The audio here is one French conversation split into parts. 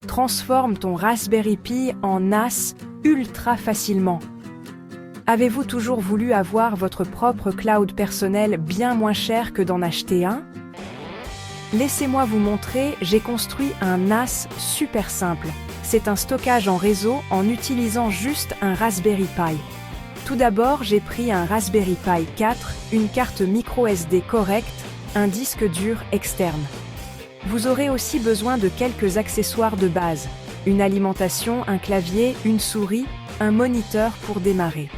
transforme ton Raspberry Pi en NAS ultra facilement. Avez-vous toujours voulu avoir votre propre cloud personnel bien moins cher que d'en acheter un? Laissez-moi vous montrer, j'ai construit un NAS super simple. C'est un stockage en réseau en utilisant juste un Raspberry Pi. Tout d'abord, j'ai pris un Raspberry Pi 4, une carte micro SD correcte, un disque dur externe. Vous aurez aussi besoin de quelques accessoires de base, une alimentation, un clavier, une souris, un moniteur pour démarrer.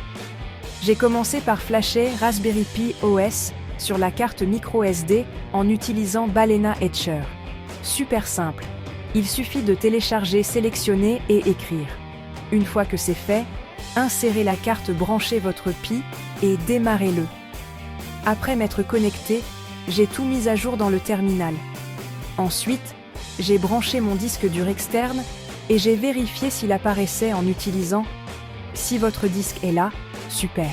J'ai commencé par flasher Raspberry Pi OS sur la carte micro SD en utilisant Balena Etcher. Super simple. Il suffit de télécharger, sélectionner et écrire. Une fois que c'est fait, insérez la carte, branchez votre Pi et démarrez-le. Après m'être connecté, j'ai tout mis à jour dans le terminal. Ensuite, j'ai branché mon disque dur externe et j'ai vérifié s'il apparaissait en utilisant. Si votre disque est là, super.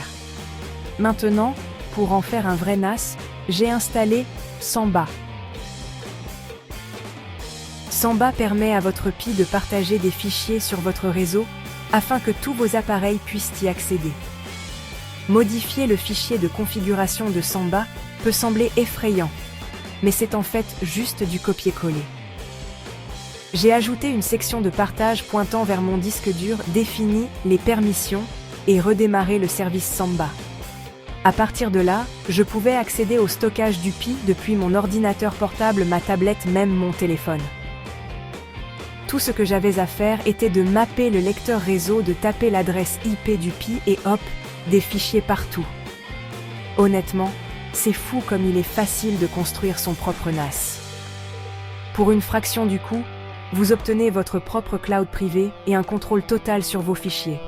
Maintenant, pour en faire un vrai NAS, j'ai installé Samba. Samba permet à votre Pi de partager des fichiers sur votre réseau afin que tous vos appareils puissent y accéder. Modifier le fichier de configuration de Samba peut sembler effrayant, mais c'est en fait juste du copier-coller. J'ai ajouté une section de partage pointant vers mon disque dur, défini les permissions et redémarré le service Samba. À partir de là, je pouvais accéder au stockage du Pi depuis mon ordinateur portable, ma tablette, même mon téléphone. Tout ce que j'avais à faire était de mapper le lecteur réseau, de taper l'adresse IP du Pi et hop, des fichiers partout. Honnêtement, c'est fou comme il est facile de construire son propre NAS. Pour une fraction du coût, vous obtenez votre propre cloud privé et un contrôle total sur vos fichiers.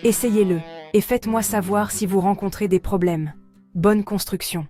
Essayez-le et faites-moi savoir si vous rencontrez des problèmes. Bonne construction!